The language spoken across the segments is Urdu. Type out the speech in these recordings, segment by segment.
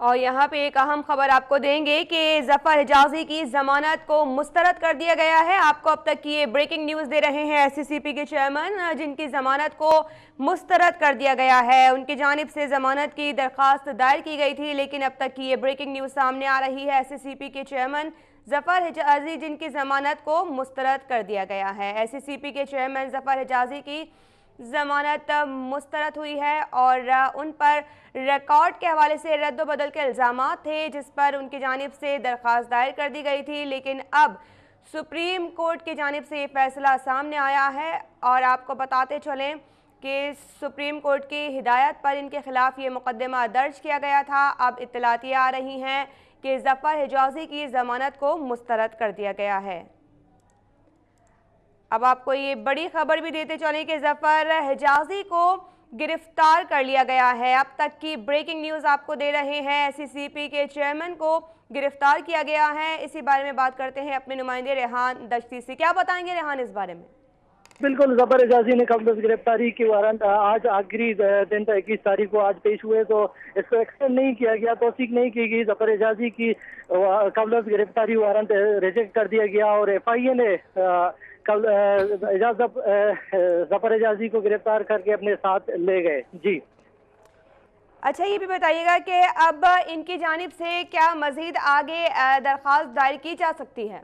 اور یہاں پہ ایک اہم خبر آپ کو دیں گے کہ ظفر حجازی کی ضمانت کو مسترد کر دیا گیا ہے۔ آپ کو اب تک کی یہ بریکنگ نیوز دے رہے ہیں ایس سی سی پی کے چیئرمین، جن کی ضمانت کو مسترد کر دیا گیا ہے۔ ان کی جانب سے ضمانت کی درخواست دائر کی گئی تھی، لیکن اب تک کی یہ بریکنگ نیوز سامنے آ رہی ہے۔ ایس سی سی پی کے چیئرمین ظفر حجازی جن کی ضمانت کو مسترد کر دیا گیا ہے۔ ایس سی سی پی کے چیئرمین ظفر حجازی کی ضمانت مسترد ہوئی ہے اور ان پر ریکارڈ کے حوالے سے رد و بدل کے الزامات تھے، جس پر ان کی جانب سے درخواست دائر کر دی گئی تھی، لیکن اب سپریم کورٹ کی جانب سے یہ فیصلہ سامنے آیا ہے اور آپ کو بتاتے چلیں کہ سپریم کورٹ کی ہدایت پر ان کے خلاف یہ مقدمہ درج کیا گیا تھا۔ اب اطلاعات آ رہی ہیں کہ ظفر حجازی کی ضمانت کو مسترد کر دیا گیا ہے۔ اب آپ کو یہ بڑی خبر بھی دیتے چلیں کہ ظفر حجازی کو گرفتار کر لیا گیا ہے۔ اب تک کی بریکنگ نیوز آپ کو دے رہے ہیں، ایس سی سی پی کے چیئرمین کو گرفتار کیا گیا ہے۔ اسی بارے میں بات کرتے ہیں اپنے نمائندے ریحان دشتی سے۔ کیا بتائیں گے ریحان اس بارے میں؟ بالکل، ظفر حجازی نے قبل از گرفتاری کی وارنٹ آج آخری دن 21 تاریخ کو آج پیش ہوئے، تو اس کو ایکسٹینڈ نہیں کیا گیا، توثیق نہیں کی گئی۔ ظفر حجازی کی قبل از گرفتاری وارنٹ ریجیکٹ کر دیا گیا اور ایف آئی اے نے ظفر حجازی کو گرفتار کر کے اپنے ساتھ لے گئے۔ جی اچھا، یہ بھی بتائیے گا کہ اب ان کی جانب سے کیا مزید آگے درخواست دائر کی جا سکتی ہے؟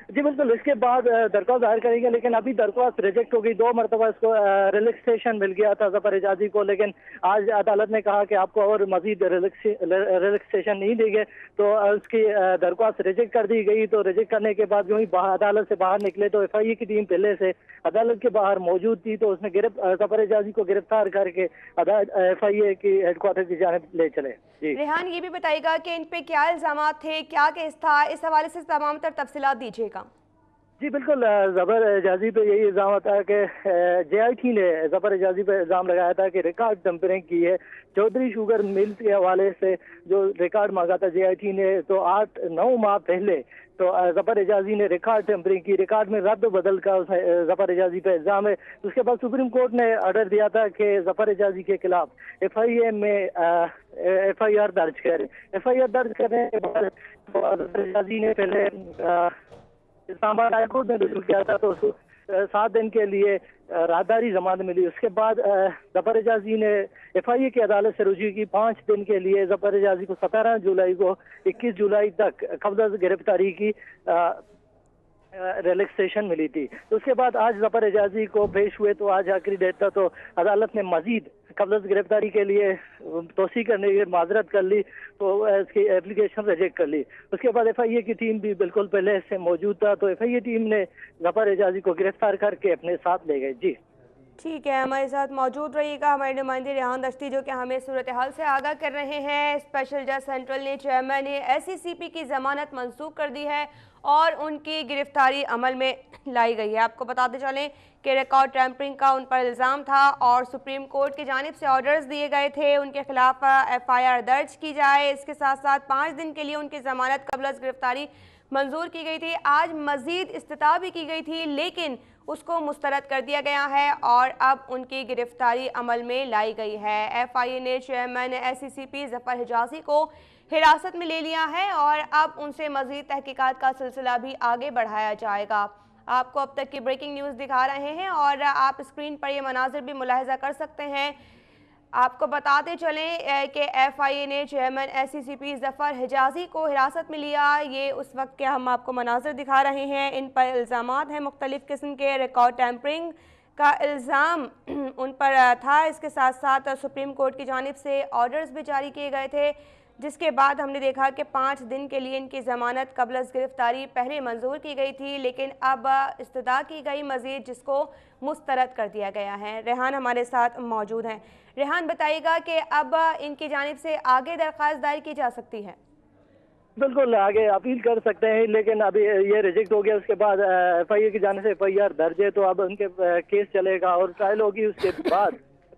جی بالکل، اس کے بعد درخواست دائر کریں گے، لیکن ابھی درخواست ریجیکٹ ہو گئی۔ 2 مرتبہ اس کو ریلیکسیشن مل گیا تھا ظفر حجازی کو، لیکن آج عدالت نے کہا کہ آپ کو اور مزید ریلیکسیشن نہیں دیں گے، تو اس کی درخواست ریجیکٹ کر دی گئی۔ تو ریجیکٹ کرنے کے بعد جو ہی عدالت سے باہر نکلے تو ایف آئی اے کی ٹیم پہلے سے عدالت کے باہر موجود تھی، تو اس نے ظفر حجازی کو گرفتار کر کے ایف آئی اے کی ہیڈ کوارٹر کی جانب لے چلے۔ جی ریحان، یہ بھی بتائیے گا کہ ان پہ کیا الزامات تھے، کیا کیس تھا، اس حوالے سے تمام تر تفصیلات دیجیے گا۔ جی بالکل، ظفر حجازی پہ یہی الزام تھا کہ جے آئی ٹی نے ظفر حجازی پہ الزام لگایا تھا کہ ریکارڈ ٹمپرنگ کی ہے چودھری شوگر مل کے حوالے سے، جو ریکارڈ مانگا تھا جے آئی ٹی نے، تو 8-9 ماہ پہلے تو ظفر حجازی نے ریکارڈ ٹمپرنگ کی، ریکارڈ میں رد و بدل کا ظفر حجازی پہ الزام ہے۔ اس کے بعد سپریم کورٹ نے آرڈر دیا تھا کہ ظفر حجازی کے خلاف ایف آئی اے میں ایف آئی آر درج کرے۔ ایف آئی آر درج کرنے کے بعد ظفر حجازی نے پہلے اسلام آباد ہائی کورٹ میں رجوع کیا تھا، تو 7 دن کے لیے راہداری ضمانت ملی۔ اس کے بعد ظفر حجازی نے ایف آئی اے کی عدالت سے رجوع کی 5 دن کے لیے۔ ظفر حجازی کو 17 جولائی کو 21 جولائی تک قبل از گرفتاری کی ریلیکسیشن ملی تھی۔ تو اس کے بعد آج ظفر حجازی کو پیش ہوئے، تو آج آخری ڈیٹ تھا، تو عدالت نے مزید قبل از گرفتاری کے لیے توسیع کرنے کی معذرت کر لی، تو اس کی اپلیکیشن ریجیکٹ کر لی۔ اس کے بعد ایف آئی اے کی ٹیم بھی بالکل پہلے سے موجود تھا، تو ایف آئی اے ٹیم نے ظفر حجازی کو گرفتار کر کے اپنے ساتھ لے گئے۔ جی ٹھیک ہے، ہمارے ساتھ موجود رہیے گا ہمارے نمائندے ریحان دشتی، جو کہ ہمیں صورتحال سے آگاہ کر رہے ہیں۔ اسپیشل جج سینٹرل نے چیئرمین نے ایس سی سی پی کی ضمانت منسوخ کر دی ہے اور ان کی گرفتاری عمل میں لائی گئی ہے۔ آپ کو بتاتے چلیں کہ ریکارڈ ٹیمپرنگ کا ان پر الزام تھا اور سپریم کورٹ کی جانب سے آرڈرز دیے گئے تھے ان کے خلاف ایف آئی آر درج کی جائے۔ اس کے ساتھ ساتھ 5 دن کے لیے ان کی ضمانت قبل از گرفتاری منظور کی گئی تھی۔ آج مزید استدعا بھی کی گئی تھی، لیکن اس کو مسترد کر دیا گیا ہے اور اب ان کی گرفتاری عمل میں لائی گئی ہے۔ ایف آئی اے نے چیئرمین ایس سی سی پی ظفر حجازی کو حراست میں لے لیا ہے اور اب ان سے مزید تحقیقات کا سلسلہ بھی آگے بڑھایا جائے گا۔ آپ کو اب تک کی بریکنگ نیوز دکھا رہے ہیں اور آپ اسکرین پر یہ مناظر بھی ملاحظہ کر سکتے ہیں۔ آپ کو بتاتے چلیں کہ ایف آئی اے نے چیئرمین ایس سی سی پی ظفر حجازی کو حراست میں لیا۔ یہ اس وقت کے ہم آپ کو مناظر دکھا رہے ہیں۔ ان پر الزامات ہیں مختلف قسم کے، ریکارڈ ٹیمپرنگ کا الزام ان پر تھا۔ اس کے ساتھ ساتھ سپریم کورٹ کی جانب سے آرڈرز بھی جاری کیے گئے تھے، جس کے بعد ہم نے دیکھا کہ 5 دن کے لیے ان کی ضمانت قبل از گرفتاری پہلے منظور کی گئی تھی، لیکن اب استدعا کی گئی مزید، جس کو مسترد کر دیا گیا ہے۔ ریحان ہمارے ساتھ موجود ہیں۔ ریحان، بتائیے گا کہ اب ان کی جانب سے آگے درخواست دائر کی جا سکتی ہے؟ بالکل، آگے اپیل کر سکتے ہیں، لیکن ابھی یہ ریجیکٹ ہو گیا۔ اس کے بعد ایف آئی اے کی جانب سے ایف آئی آر درج ہے، تو اب ان کے کیس چلے گا اور ٹرائل ہوگی۔ اس کے بعد